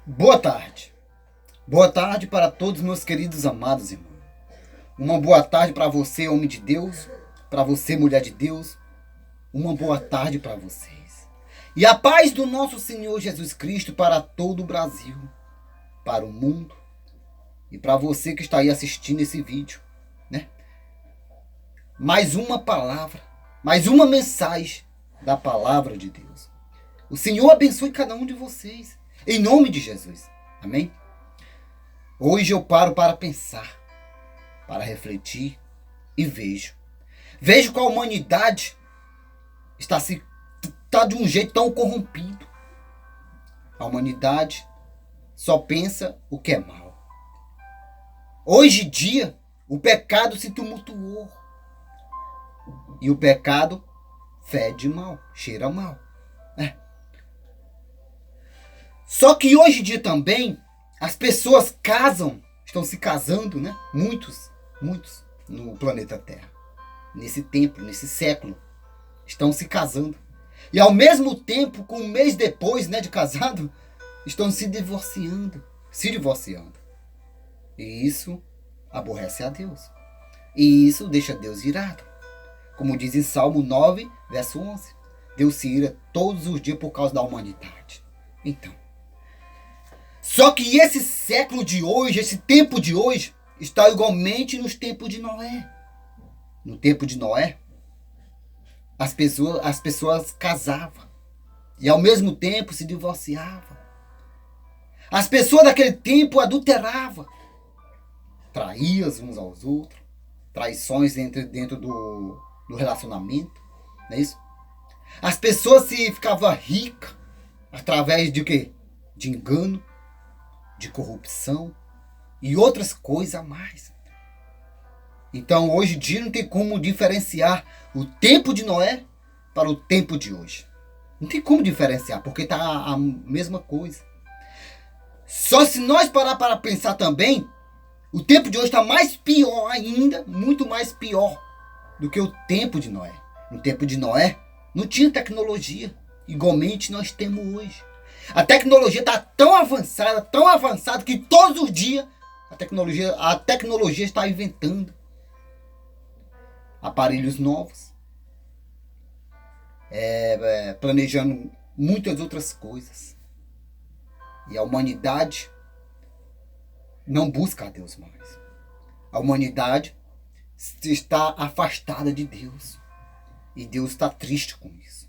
Boa tarde. Boa tarde para todos meus queridos amados irmãos. Uma boa tarde para você, homem de Deus, para você, mulher de Deus. Uma boa tarde para vocês. E a paz do nosso Senhor Jesus Cristo para todo o Brasil, para o mundo e para você que está aí assistindo esse vídeo, né? Mais uma palavra, mais uma mensagem da palavra de Deus. O Senhor abençoe cada um de vocês, em nome de Jesus. Amém? Hoje eu paro para pensar, para refletir e vejo. Vejo que a humanidade está de um jeito tão corrompido. A humanidade só pensa o que é mal. Hoje em dia, o pecado se tumultuou. E o pecado fede mal, cheira mal. Só que hoje em dia também, as pessoas casam, estão se casando, né? Muitos no planeta Terra. Nesse tempo, nesse século, estão se casando. E ao mesmo tempo, com um mês depois, né, de casado, estão se divorciando. E isso aborrece a Deus. E isso deixa Deus irado. Como diz em Salmo 9, verso 11. Deus se ira todos os dias por causa da humanidade. Então, só que esse século de hoje, esse tempo de hoje, está igualmente nos tempos de Noé. No tempo de Noé, as pessoas casavam e ao mesmo tempo se divorciavam. As pessoas daquele tempo adulteravam, traíam uns aos outros, traições dentro do relacionamento, não é isso? As pessoas ficavam ricas através de quê? De engano, de corrupção e outras coisas a mais. Então hoje em dia não tem como diferenciar o tempo de Noé para o tempo de hoje. Não tem como diferenciar, porque está a mesma coisa. Só se nós parar para pensar também, o tempo de hoje está mais pior ainda, muito mais pior do que o tempo de Noé. No tempo de Noé não tinha tecnologia, igualmente nós temos hoje. A tecnologia está tão avançada que todos os dias a tecnologia está inventando aparelhos novos, planejando muitas outras coisas. E a humanidade não busca a Deus mais. A humanidade está afastada de Deus. E Deus está triste com isso.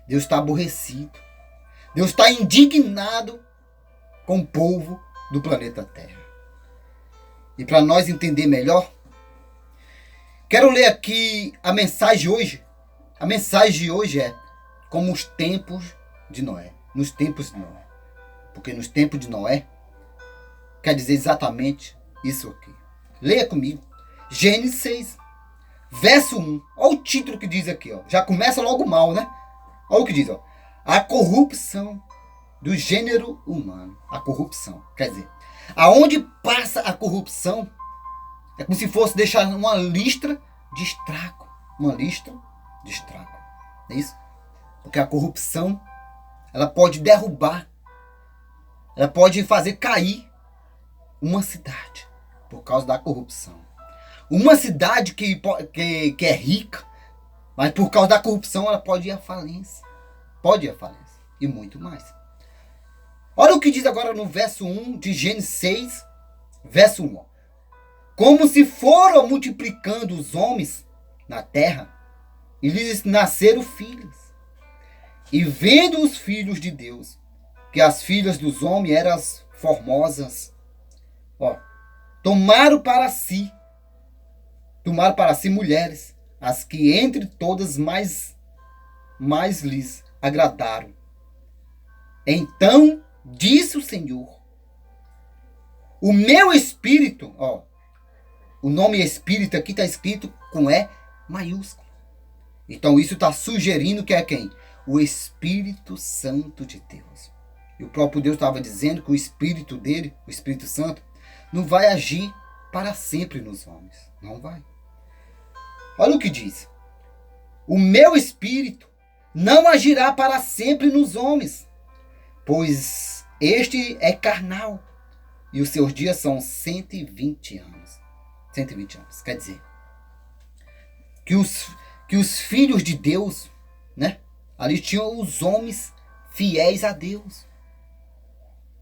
Deus está aborrecido. Deus está indignado com o povo do planeta Terra. E para nós entender melhor, quero ler aqui a mensagem de hoje. A mensagem de hoje é como os tempos de Noé. Nos tempos de Noé. Porque nos tempos de Noé quer dizer exatamente isso aqui. Leia comigo. Gênesis 6, verso 1. Olha o título que diz aqui. Ó. Já começa logo mal, né? Olha o que diz. Ó. A corrupção do gênero humano. A corrupção. Quer dizer, aonde passa a corrupção, é como se fosse deixar uma listra de estrago. Uma listra de estrago. É isso? Porque a corrupção, ela pode derrubar, ela pode fazer cair uma cidade por causa da corrupção. Uma cidade que é rica, mas por causa da corrupção ela pode ir à falência. Pode ir à falência. E muito mais. Olha o que diz agora no verso 1 de Gênesis 6, verso 1. Como se foram multiplicando os homens na terra, e lhes nasceram filhos. E vendo os filhos de Deus, que as filhas dos homens eram formosas, tomaram para si mulheres, as que entre todas mais lhes agradaram. Então disse o Senhor: o meu espírito, o nome espírito aqui está escrito com E maiúsculo. Então isso está sugerindo que é quem? O Espírito Santo de Deus. E o próprio Deus estava dizendo que o Espírito dele, o Espírito Santo, não vai agir para sempre nos homens. Não vai. Olha o que diz. O meu Espírito não agirá para sempre nos homens, pois Este é carnal, e os seus dias são 120 anos. 120 anos. Quer dizer, que os filhos de Deus, né? Ali tinham os homens fiéis a Deus.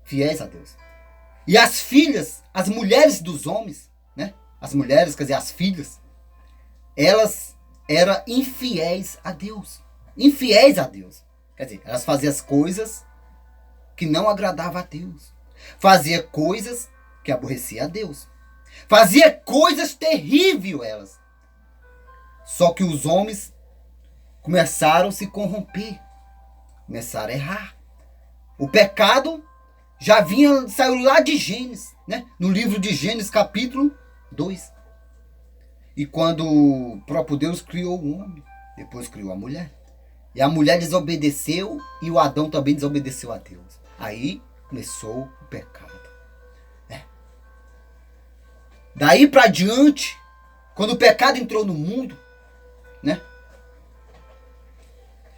Fiéis a Deus. E as filhas, as mulheres dos homens, né? As mulheres, quer dizer, as filhas, elas eram infiéis a Deus. Infiéis a Deus. Quer dizer, elas faziam as coisas que não agradavam a Deus. Fazia coisas que aborrecia a Deus. Fazia coisas terríveis elas. Só que os homens começaram a se corromper. Começaram a errar. O pecado já saiu lá de Gênesis, né? No livro de Gênesis, capítulo 2. E quando o próprio Deus criou o homem, depois criou a mulher. E a mulher desobedeceu e o Adão também desobedeceu a Deus. Aí começou o pecado. Daí para diante, quando o pecado entrou no mundo, né?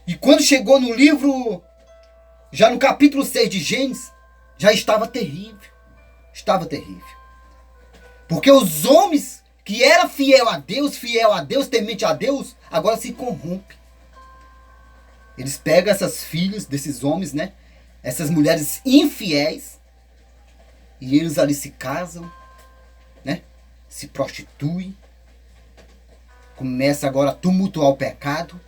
E quando chegou no livro, já no capítulo 6 de Gênesis, já estava terrível. Estava terrível. Porque os homens que eram fiel a Deus, temente a Deus, agora se corrompem. Eles pegam essas filhas desses homens, né? Essas mulheres infiéis, e eles ali se casam, né? Se prostituem. Começa agora a tumultuar o pecado.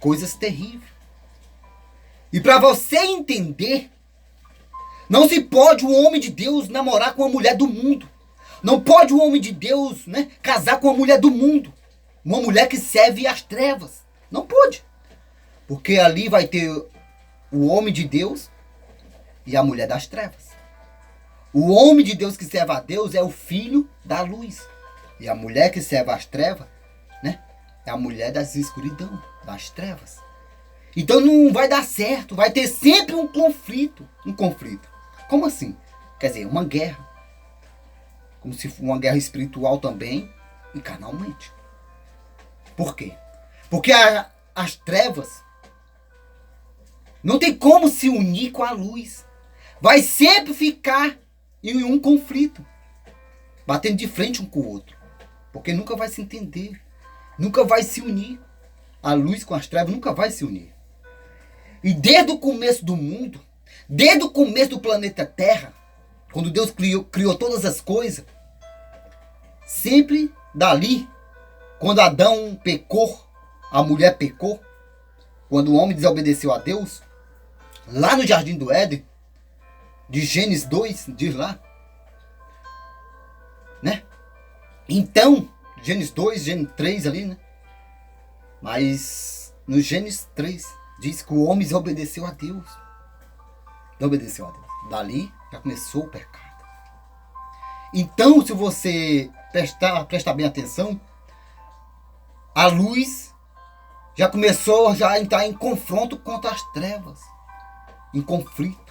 Coisas terríveis. E para você entender, não se pode um homem de Deus namorar com uma mulher do mundo. Não pode um homem de Deus, né, casar com uma mulher do mundo. Uma mulher que serve às trevas. Não pode. Porque ali vai ter o homem de Deus e a mulher das trevas. O homem de Deus que serve a Deus é o filho da luz. E a mulher que serve às trevas, né, é a mulher das escuridão, das trevas. Então não vai dar certo. Vai ter sempre um conflito. Um conflito. Como assim? Quer dizer, uma guerra. Como se fosse uma guerra espiritual também e carnalmente. Por quê? Porque as trevas não tem como se unir com a luz. Vai sempre ficar em um conflito. Batendo de frente um com o outro. Porque nunca vai se entender. Nunca vai se unir. A luz com as trevas nunca vai se unir. E desde o começo do mundo, desde o começo do planeta Terra, quando Deus criou todas as coisas, sempre dali, quando Adão pecou, a mulher pecou, quando o homem desobedeceu a Deus, lá no Jardim do Éden, de Gênesis 2, diz lá, né? Então, Gênesis 2, Gênesis 3 ali, né? Mas no Gênesis 3 diz que o homem desobedeceu a Deus. Desobedeceu a Deus. Dali já começou o pecado. Então, se você prestar bem atenção, a luz já começou a entrar em confronto contra as trevas. Em conflitos.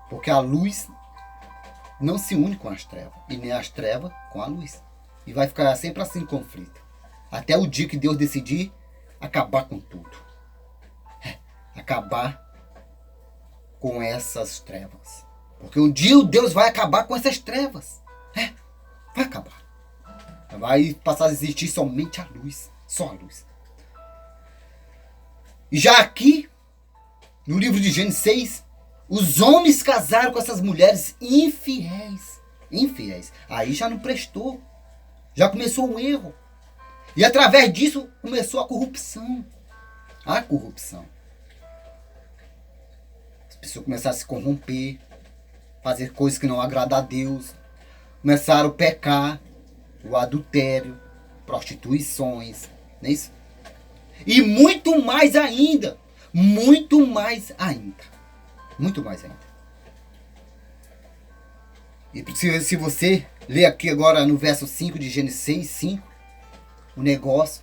Porque a luz não se une com as trevas. E nem as trevas com a luz. E vai ficar sempre assim em conflito. Até o dia que Deus decidir acabar com tudo. Acabar com essas trevas. Porque um dia Deus vai acabar com essas trevas. Vai acabar. Vai passar a existir somente a luz. Só a luz. E já aqui, no livro de Gênesis 6, os homens casaram com essas mulheres infiéis. Infiéis. Aí já não prestou. Já começou um erro. E através disso começou a corrupção. A corrupção. As pessoas começaram a se corromper. Fazer coisas que não agradam a Deus. Começaram a pecar. O adultério. Prostituições. Não é isso? E muito mais ainda. Muito mais ainda. Muito mais ainda. E se você ler aqui agora no verso 5 de Gênesis 6, 5. O negócio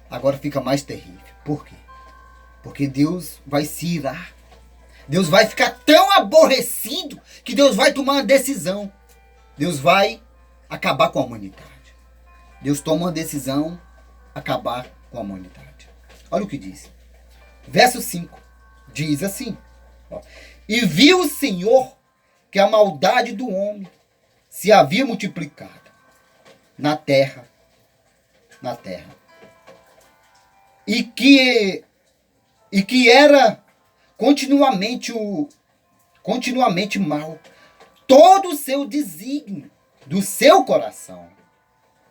agora fica mais terrível. Por quê? Porque Deus vai se irar. Deus vai ficar tão aborrecido que Deus vai tomar uma decisão. Deus vai acabar com a humanidade. Deus toma uma decisão, acabar com a humanidade. Olha o que diz. Verso 5 diz assim: Ó. E viu o Senhor que a maldade do homem se havia multiplicado na terra, e que era continuamente mal todo o seu desígnio do seu coração.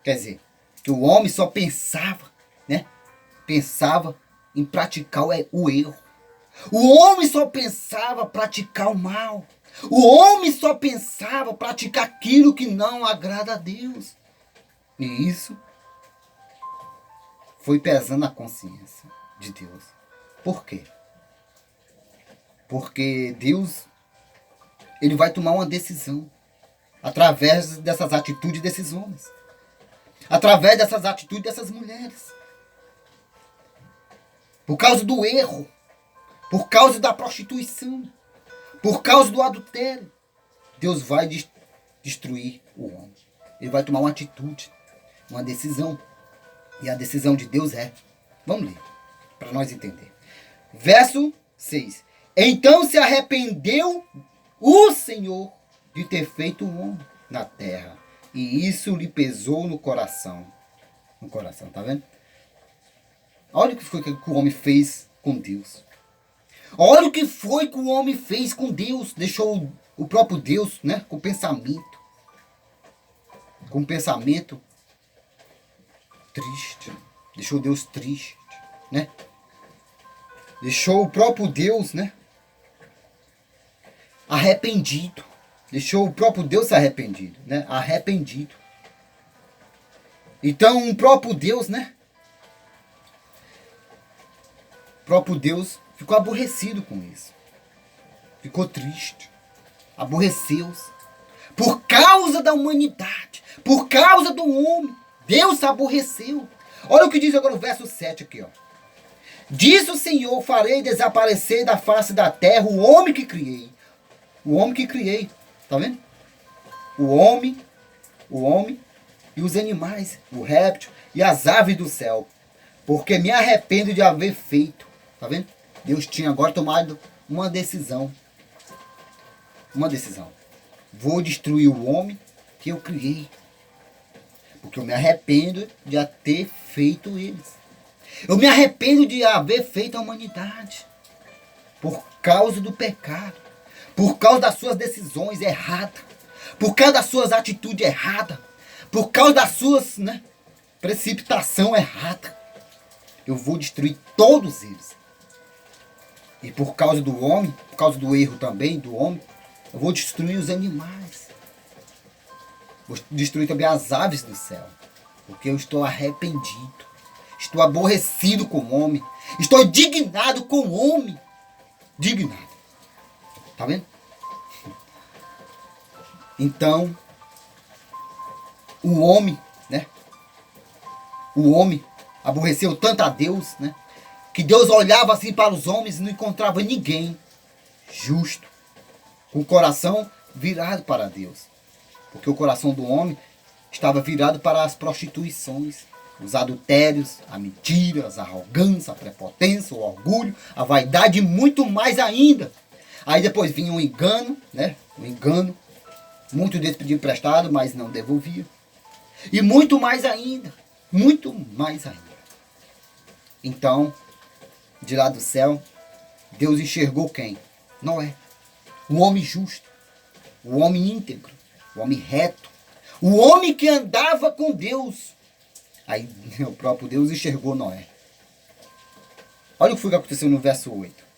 Quer dizer, que o homem só pensava, né? Pensava em praticar o erro. O homem só pensava praticar o mal. O homem só pensava praticar aquilo que não agrada a Deus. E isso foi pesando a consciência de Deus. Por quê? Porque Deus, ele vai tomar uma decisão através dessas atitudes desses homens. Através dessas atitudes dessas mulheres. Por causa do erro. Por causa da prostituição. Por causa do adultério. Deus vai destruir o homem. Ele vai tomar uma atitude. Uma decisão. E a decisão de Deus é... Vamos ler. Para nós entender. Verso 6. Então se arrependeu o Senhor de ter feito o homem na terra. E isso lhe pesou no coração. No coração, tá vendo? Olha o que foi que o homem fez com Deus. Olha o que foi que o homem fez com Deus. Deixou o próprio Deus, né, com pensamento. Com pensamento triste. Deixou Deus triste, né? Deixou o próprio Deus, né, arrependido. Deixou o próprio Deus arrependido, né? Arrependido. Então, o próprio Deus, né? O próprio Deus ficou aborrecido com isso. Ficou triste. Aborreceu-se. Por causa da humanidade. Por causa do homem. Deus se aborreceu. Olha o que diz agora o verso 7 aqui, ó. Diz o Senhor, farei desaparecer da face da terra o homem que criei. O homem que criei. Tá vendo? O homem e os animais, o réptil e as aves do céu. Porque me arrependo de haver feito. Tá vendo? Deus tinha agora tomado uma decisão. Uma decisão. Vou destruir o homem que eu criei. Porque eu me arrependo de ter feito eles. Eu me arrependo de haver feito a humanidade. Por causa do pecado. Por causa das suas decisões erradas. Por causa das suas atitudes erradas. Por causa das suas, né, precipitação errada. Eu vou destruir todos eles. E por causa do homem, por causa do erro também do homem, eu vou destruir os animais. Vou destruir também as aves do céu. Porque eu estou arrependido. Estou aborrecido com o homem. Estou indignado com o homem. Indignado. Tá vendo? Então, o homem, né? O homem aborreceu tanto a Deus, né? Que Deus olhava assim para os homens e não encontrava ninguém justo, com o coração virado para Deus. Porque o coração do homem estava virado para as prostituições, os adultérios, a mentira, a arrogância, a prepotência, o orgulho, a vaidade e muito mais ainda. Aí depois vinha um engano, né? Um engano. Muito deles pediam emprestado, mas não devolvia. E muito mais ainda. Muito mais ainda. Então, de lá do céu, Deus enxergou quem? Noé. O homem justo. O homem íntegro. O homem reto. O homem que andava com Deus. Aí o próprio Deus enxergou Noé. Olha o que foi que aconteceu no verso 8.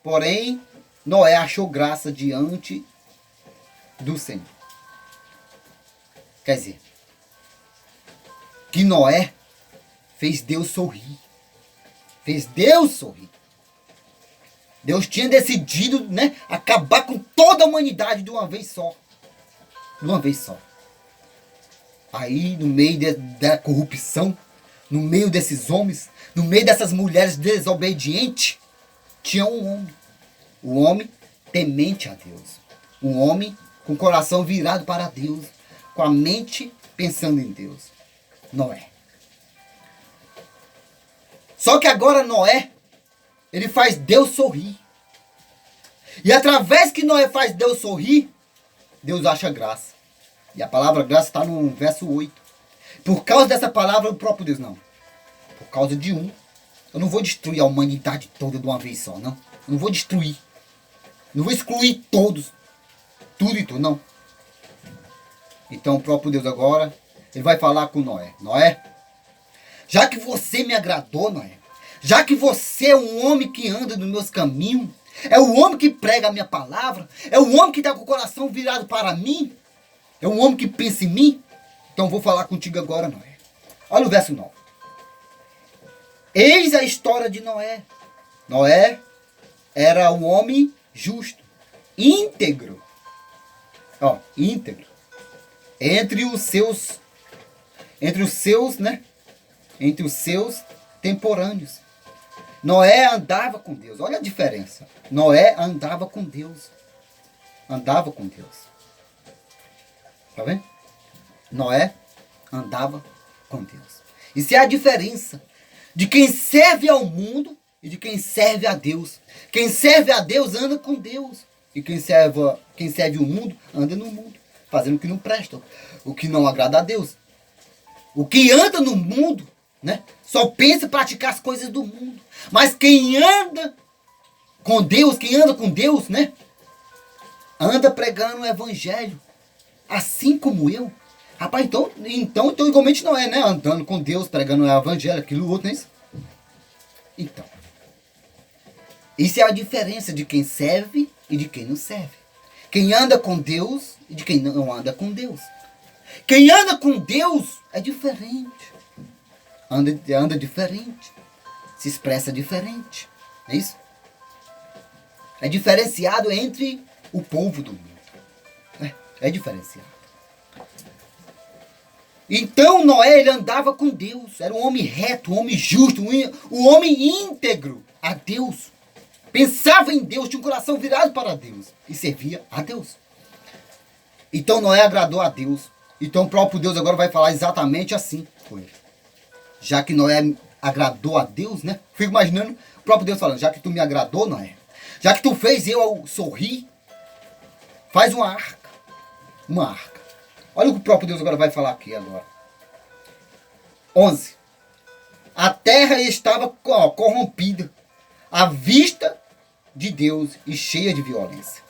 Porém, Noé achou graça diante do Senhor. Quer dizer, que Noé fez Deus sorrir. Fez Deus sorrir. Deus tinha decidido, né, acabar com toda a humanidade de uma vez só. De uma vez só. Aí, no meio da corrupção, no meio desses homens, no meio dessas mulheres desobedientes, tinha um homem. Um homem temente a Deus. Um homem com o coração virado para Deus. Com a mente pensando em Deus. Noé. Só que agora Noé, ele faz Deus sorrir. E através que Noé faz Deus sorrir, Deus acha graça. E a palavra graça está no verso 8. Por causa dessa palavra, o próprio Deus, não. Por causa de um. Eu não vou destruir a humanidade toda de uma vez só, não. Eu não vou destruir. Não vou excluir todos. Tudo e tudo, não. Então o próprio Deus agora, ele vai falar com Noé. Noé, já que você me agradou, Noé. Já que você é um homem que anda nos meus caminhos. É o homem que prega a minha palavra. É o homem que está com o coração virado para mim. É um homem que pensa em mim. Então eu vou falar contigo agora, Noé. Olha o verso 9. Eis a história de Noé. Noé era um homem justo, íntegro. Ó, íntegro. Entre os seus temporâneos. Noé andava com Deus. Olha a diferença. Noé andava com Deus. Andava com Deus. Tá vendo? Noé andava com Deus. Isso é a diferença de quem serve ao mundo e de quem serve a Deus. Quem serve a Deus anda com Deus. E quem serve o mundo anda no mundo, fazendo o que não presta, o que não agrada a Deus. O que anda no mundo, né, só pensa em praticar as coisas do mundo. Mas quem anda com Deus, né, anda pregando o evangelho. Assim como eu. Rapaz, então igualmente não é, né? Andando com Deus, pregando o evangelho, aquilo outro, não é isso? Então. Isso é a diferença de quem serve e de quem não serve. Quem anda com Deus e de quem não anda com Deus. Quem anda com Deus é diferente. Anda diferente. Se expressa diferente. É isso? É diferenciado entre o povo do mundo. É diferenciado. Então Noé, ele andava com Deus. Era um homem reto, um homem justo, um homem íntegro a Deus. Pensava em Deus, tinha um coração virado para Deus. E servia a Deus. Então Noé agradou a Deus. Então o próprio Deus agora vai falar exatamente assim com ele. Já que Noé agradou a Deus, né? Fico imaginando o próprio Deus falando, já que tu me agradou, Noé. Já que tu fez eu sorrir. Faz uma arca. Uma arca. Olha o que o próprio Deus agora vai falar aqui agora. 11. A terra estava corrompida à vista de Deus e cheia de violência.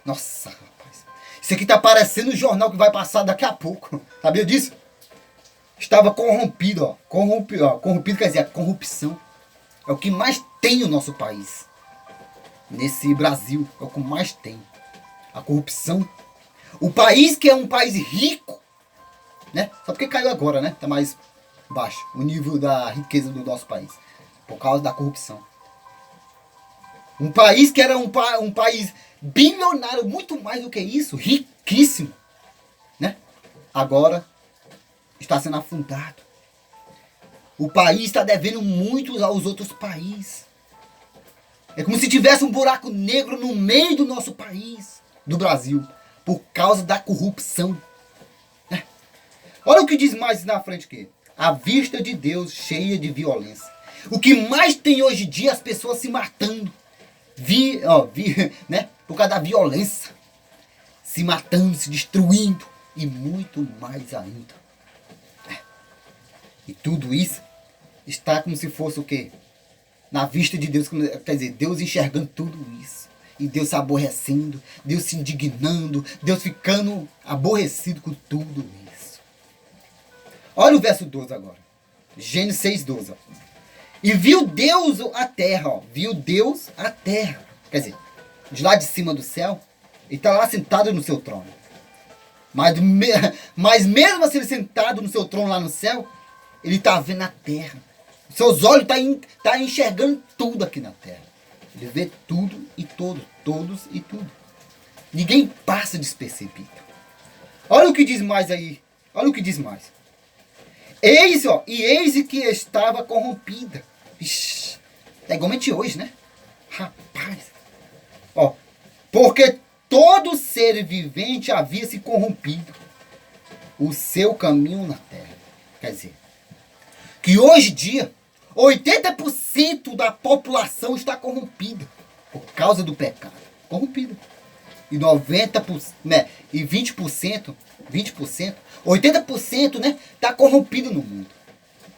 Nossa, rapaz. Isso aqui está parecendo um jornal que vai passar daqui a pouco. Sabia disso? Estava corrompido, ó. Corrompido quer dizer a corrupção. É o que mais tem no nosso país. Nesse Brasil. É o que mais tem. A corrupção. O país que é um país rico, né? Só porque caiu agora, né? Está mais baixo o nível da riqueza do nosso país. Por causa da corrupção. Um país que era um país bilionário, muito mais do que isso, riquíssimo, né? Agora está sendo afundado. O país está devendo muito aos outros países. É como se tivesse um buraco negro no meio do nosso país, do Brasil, por causa da corrupção. Né? Olha o que diz mais na frente aqui. A vista de Deus cheia de violência. O que mais tem hoje em dia as pessoas se matando. Né? Por causa da violência. Se matando, se destruindo. E muito mais ainda. E tudo isso está como se fosse o quê? Na vista de Deus. Quer dizer, Deus enxergando tudo isso. E Deus se aborrecendo. Deus se indignando. Deus ficando aborrecido com tudo isso. Olha o verso 12 agora. Gênesis 6:12. E viu Deus a terra, ó. Viu Deus a terra. Quer dizer, de lá de cima do céu, ele está lá sentado no seu trono. Mas mesmo assim, ele sentado no seu trono lá no céu, ele está vendo a terra. Seus olhos tá enxergando tudo aqui na terra. Ele vê tudo e todos e tudo. Ninguém passa despercebido. Olha o que diz mais aí. Olha o que diz mais. Eis que estava corrompida. Ixi, é igualmente hoje, né? Rapaz. Ó, porque todo ser vivente havia se corrompido o seu caminho na terra. Quer dizer, que hoje em dia, 80% da população está corrompida por causa do pecado. Corrompida. E 90%, né? E 20%, 80%, né? Está corrompido no mundo.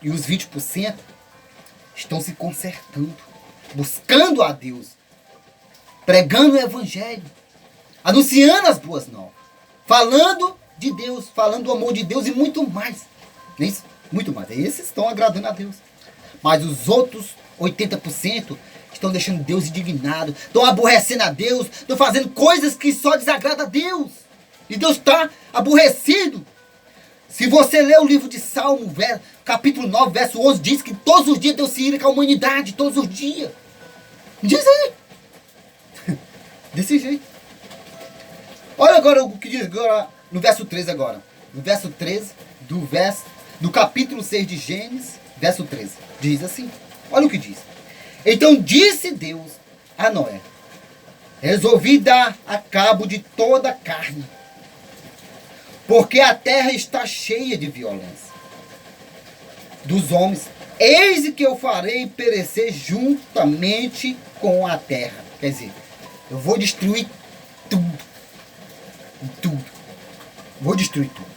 E os 20% estão se consertando, buscando a Deus, pregando o evangelho, anunciando as boas novas, falando de Deus, falando do amor de Deus e muito mais. Isso, muito mais. Esses estão agradando a Deus. Mas os outros 80% estão deixando Deus indignado, estão aborrecendo a Deus, estão fazendo coisas que só desagradam a Deus. E Deus está aborrecido. Se você ler o livro de Salmo, capítulo 9, verso 11, diz que todos os dias Deus se ira com a humanidade, todos os dias. Diz aí. Desse jeito. Olha agora o que diz agora, no verso 13 agora. No verso 13 do capítulo 6 de Gênesis, verso 13. Diz assim. Olha o que diz. Então disse Deus a Noé: resolvi dar a cabo de toda a carne, porque a terra está cheia de violência dos homens. Eis que eu farei perecer juntamente com a terra. Quer dizer, eu vou destruir tudo. Tudo. Vou destruir tudo.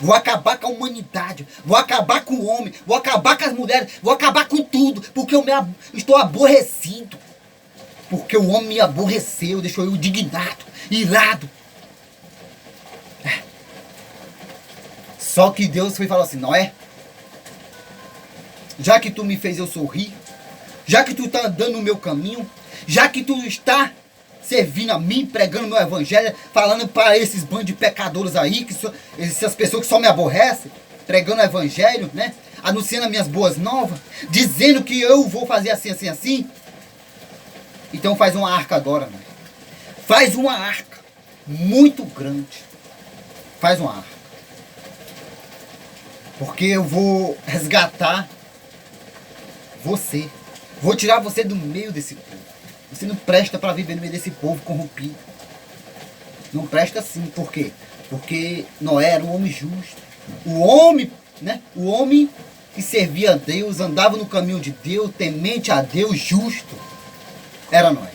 Vou acabar com a humanidade. Vou acabar com o homem. Vou acabar com as mulheres. Vou acabar com tudo. Porque eu estou aborrecido. Porque o homem me aborreceu. Deixou eu indignado. Irado. Só que Deus foi falar assim: Noé, já que tu me fez eu sorrir, já que tu está andando no meu caminho, já que tu está servindo a mim, pregando meu evangelho, falando para esses bandos de pecadores aí, essas pessoas que só me aborrecem, pregando o evangelho, né? Anunciando as minhas boas novas, dizendo que eu vou fazer assim, assim, assim. Então faz uma arca agora, né? Faz uma arca muito grande. Faz uma arca. Porque eu vou resgatar você. Vou tirar você do meio desse povo. Você não presta para viver no meio desse povo corrompido. Não presta sim. Por quê? Porque Noé era um homem justo. O homem, né? O homem que servia a Deus, andava no caminho de Deus, temente a Deus, justo. Era Noé.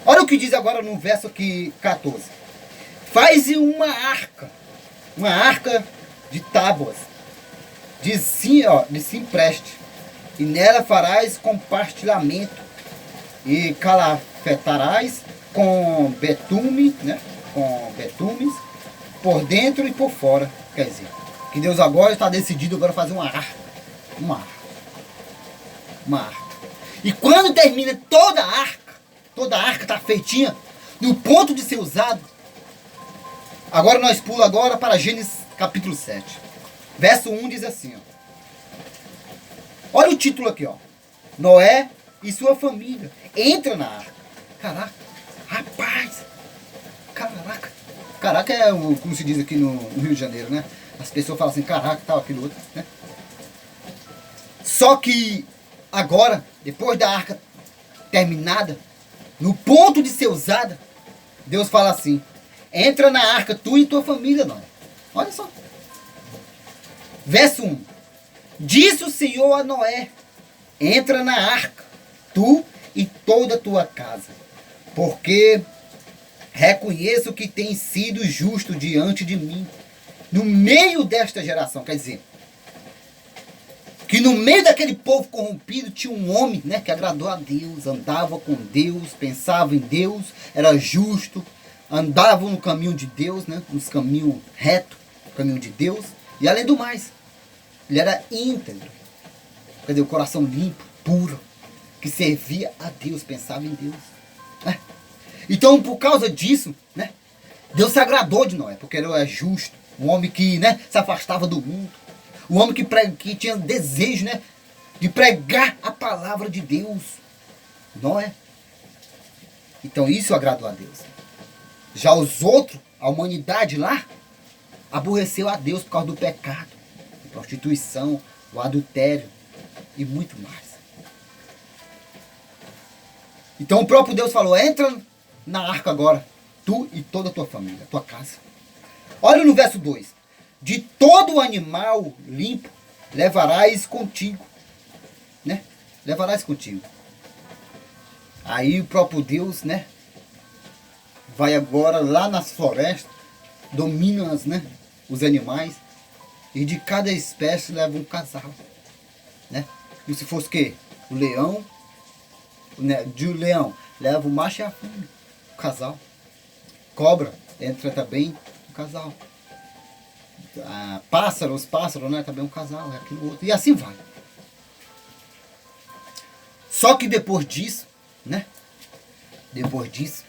Olha o que diz agora no verso aqui 14. Faz uma arca de tábuas, de cipreste, e nela farás compartilhamento, e calafetarás com betume, né? Com betumes, por dentro e por fora. Quer dizer, que Deus agora está decidido agora fazer uma arca. Uma arca. E quando termina toda a arca está feitinha, no ponto de ser usado, agora nós pulamos agora para Gênesis capítulo 7. Verso 1 diz assim, ó. Olha o título aqui, ó. Noé e sua família entra na arca. Caraca, rapaz. Caraca é como se diz aqui no Rio de Janeiro, né? As pessoas falam assim, caraca, tal, aquilo outro, né? Só que agora, depois da arca terminada, no ponto de ser usada, Deus fala assim: entra na arca, tu e tua família, Noé. Olha só. Verso 1. Disse o Senhor a Noé: entra na arca, tu e toda a tua casa, porque reconheço que tens sido justo diante de mim, no meio desta geração. Quer dizer, que no meio daquele povo corrompido tinha um homem, né, que agradou a Deus, andava com Deus, pensava em Deus, era justo, andava no caminho de Deus, né, nos caminhos retos, no caminho de Deus, e além do mais, ele era íntegro, quer dizer, o coração limpo, puro, que servia a Deus, pensava em Deus. Né? Então, por causa disso, né, Deus se agradou de Noé, porque ele era justo, um homem que, né, se afastava do mundo, um homem que tinha desejo, né, de pregar a palavra de Deus. Noé. Então isso agradou a Deus. Já os outros, a humanidade lá, aborreceu a Deus por causa do pecado, a prostituição, o adultério e muito mais. Então o próprio Deus falou: entra na arca agora, tu e toda a tua família, tua casa. Olha no verso 2. De todo animal limpo levarás contigo, né? Levarás contigo. Aí o próprio Deus, né? Vai agora lá nas florestas, domina, né? Os animais, e de cada espécie leva um casal, né? E se fosse o quê? O leão, né? De leão leva o macho e a fêmea, o casal. Cobra entra também o casal. Os pássaros, né? Também um casal, é aquilo outro. E assim vai. Só que depois disso, né? Depois disso,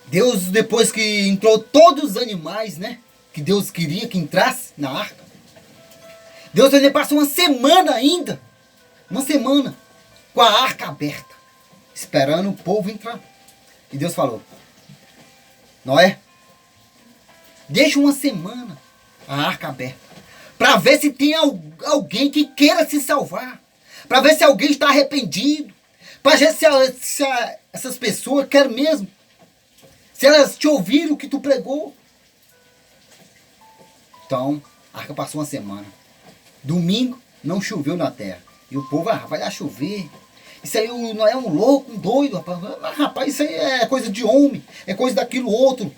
Deus, depois que entrou todos os animais, né? Que Deus queria que entrasse na arca. Deus ainda passou uma semana ainda. Uma semana. Com a arca aberta. Esperando o povo entrar. E Deus falou: Noé, deixa uma semana a arca aberta. Para ver se tem alguém que queira se salvar. Para ver se alguém está arrependido. Para ver se essas pessoas querem mesmo. Se elas te ouviram o que tu pregou. Então, a arca passou uma semana. Domingo, não choveu na terra. E o povo, vai lá chover. Isso aí não é um louco, um doido, rapaz. Rapaz, isso aí é coisa de homem. É coisa daquilo outro.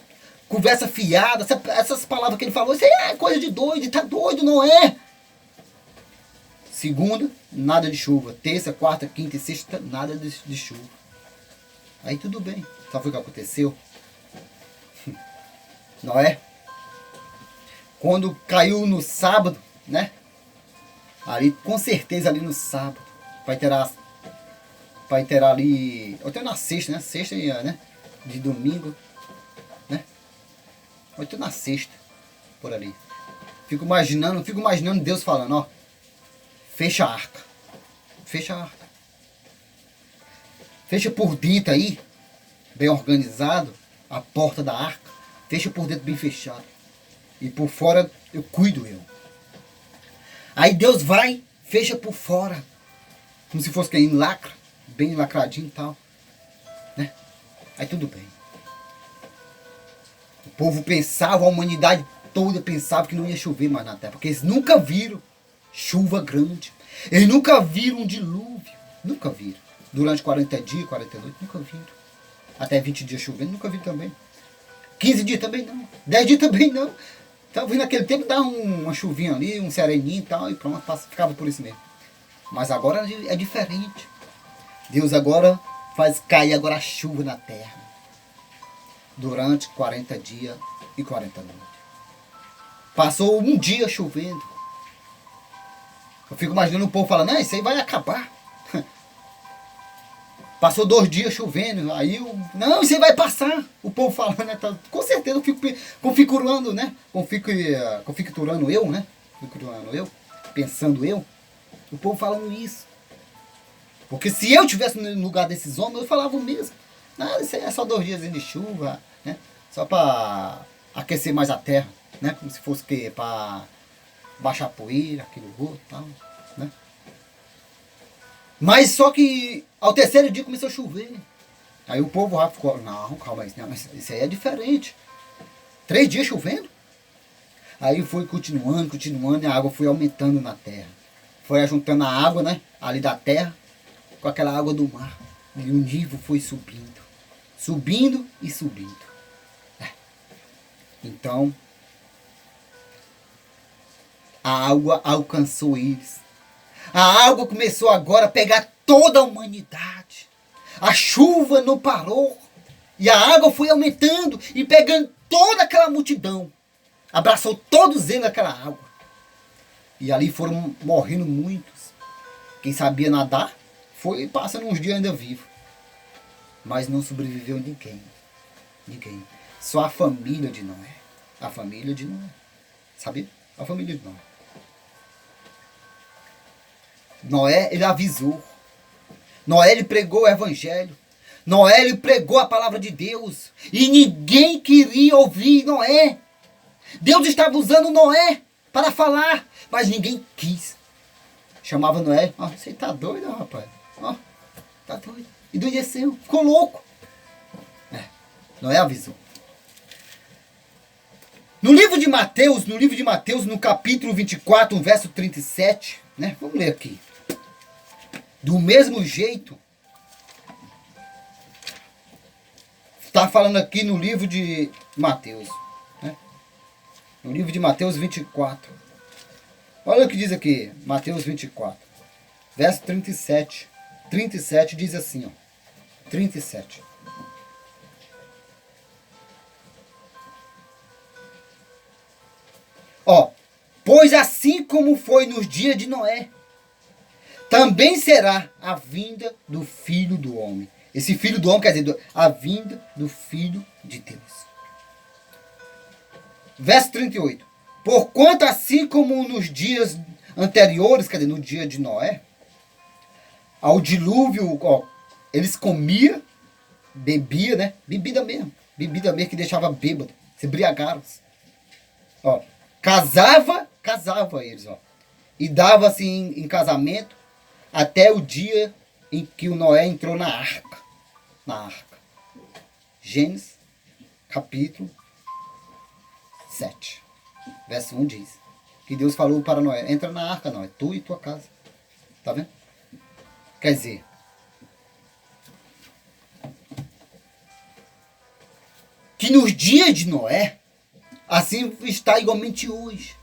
Conversa fiada. Essas palavras que ele falou, isso aí é coisa de doido. Ele tá doido, não é? Segunda, nada de chuva. Terça, quarta, quinta e sexta, nada de chuva. Aí tudo bem. Sabe o que aconteceu? Noé, quando caiu no sábado, né? Ali, com certeza, ali no sábado, vai ter ali, ou até na sexta, né? Sexta, né? De domingo, né? Vai ter na sexta, por ali. Fico imaginando Deus falando, ó, fecha a arca. Fecha a arca. Fecha por dentro aí, bem organizado, a porta da arca. Fecha por dentro bem fechado. E por fora eu cuido eu. Aí Deus vai, fecha por fora. Como se fosse quem lacra. Bem lacradinho e tal. Né? Aí tudo bem. O povo pensava, a humanidade toda pensava que não ia chover mais na terra. Porque eles nunca viram chuva grande. Eles nunca viram um dilúvio. Nunca viram. Durante 40 dias, 40 noites, nunca viram. Até 20 dias chovendo, nunca viram também. 15 dias também não. 10 dias também não. Então, naquele tempo, dá uma chuvinha ali, um sereninho e tal, e pronto, ficava por isso mesmo. Mas agora é diferente. Deus agora faz cair agora a chuva na terra. Durante 40 dias e 40 noites. Passou um dia chovendo. Eu fico imaginando o povo falando, isso aí vai acabar. Passou 2 dias chovendo, aí não, isso aí vai passar. O povo falando, né? Com certeza eu fico configurando, né? Configurando eu, né? Configurando eu, pensando eu. O povo falando isso. Porque se eu tivesse no lugar desses homens, eu falava o mesmo. Não, isso aí é só 2 dias de chuva, né? Só para aquecer mais a terra, né? Como se fosse que para baixar a poeira, aquilo outro e tal, né? Mas só que ao terceiro dia começou a chover. Aí o povo já ficou, não, calma aí, não, isso aí é diferente. 3 dias chovendo. Aí foi continuando, e a água foi aumentando na terra. Foi ajuntando a água, né, ali da terra, com aquela água do mar. E o nível foi subindo. Subindo e subindo. Então, a água alcançou eles. A água começou agora a pegar toda a humanidade. A chuva não parou. E a água foi aumentando e pegando toda aquela multidão. Abraçou todos eles naquela água. E ali foram morrendo muitos. Quem sabia nadar foi passando uns dias ainda vivo. Mas não sobreviveu ninguém. Ninguém. Só a família de Noé. A família de Noé. Sabe? A família de Noé. Noé, ele avisou. Noé, ele pregou o evangelho. Noé, ele pregou a palavra de Deus. E ninguém queria ouvir Noé. Deus estava usando Noé para falar, mas ninguém quis. Chamava Noé, você tá doido, rapaz? Tá doido. Endoideceu, ficou louco. Noé avisou. No livro de Mateus, no capítulo 24, no verso 37, né? Vamos ler aqui. Do mesmo jeito, está falando aqui no livro de Mateus, né? No livro de Mateus 24. Olha o que diz aqui, Mateus 24, verso 37. 37 diz assim, ó. 37. Ó, pois assim como foi nos dias de Noé, também será a vinda do Filho do Homem. Esse Filho do Homem quer dizer a vinda do Filho de Deus. Verso 38. Porquanto assim como nos dias anteriores, quer dizer, no dia de Noé, ao dilúvio, ó, eles comiam, bebiam, né? Bebida mesmo que deixava bêbado, se embriagaram. Ó, casava eles, ó, e dava assim em casamento até o dia em que o Noé entrou na arca. Gênesis, capítulo 7, verso 1 diz que Deus falou para Noé: entra na arca, Noé, tu e tua casa. Tá vendo? Quer dizer, que nos dias de Noé, assim está igualmente hoje.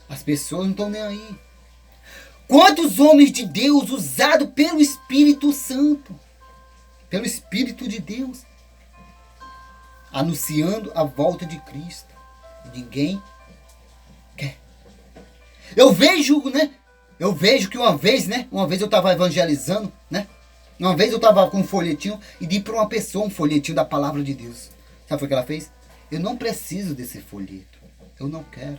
As pessoas não estão nem aí. Quantos homens de Deus usados pelo Espírito Santo, pelo Espírito de Deus, anunciando a volta de Cristo. Ninguém quer. Eu vejo, né? Eu vejo que uma vez eu estava evangelizando, né? Uma vez eu estava com um folhetinho e dei para uma pessoa um folhetinho da palavra de Deus. Sabe o que ela fez? Eu não preciso desse folheto. Eu não quero.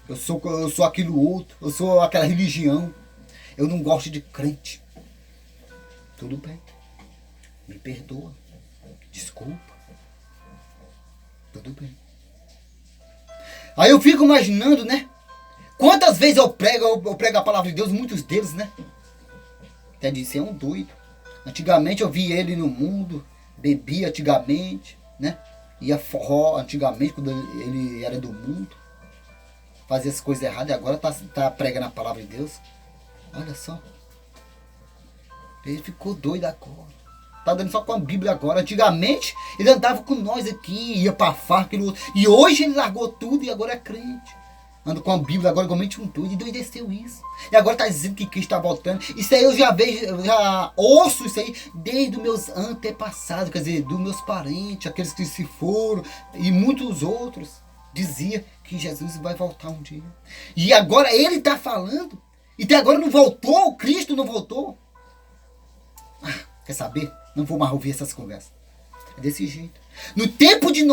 Eu sou aquilo outro. Eu sou aquela religião. Eu não gosto de crente. Tudo bem. Me perdoa. Desculpa. Tudo bem. Aí eu fico imaginando, né? Quantas vezes eu prego a palavra de Deus, muitos deles, né? Até disse, é um doido. Antigamente eu vi ele no mundo, bebia antigamente, né? Ia forró antigamente, quando ele era do mundo. Fazia as coisas erradas e agora tá pregando a palavra de Deus. Olha só. Ele ficou doido agora. Tá dando só com a Bíblia agora. Antigamente ele andava com nós aqui, ia pra farra, aquilo outro. E hoje ele largou tudo e agora é crente. Anda com a Bíblia agora igualmente um doido. E doideceu isso. E agora tá dizendo que Cristo está voltando. Isso aí eu já vejo, eu já ouço isso aí desde os meus antepassados. Quer dizer, dos meus parentes, aqueles que se foram. E muitos outros. Dizia que Jesus vai voltar um dia. E agora ele está falando. E até agora não voltou. Cristo não voltou. Quer saber? Não vou mais ouvir essas conversas. É desse jeito. No tempo de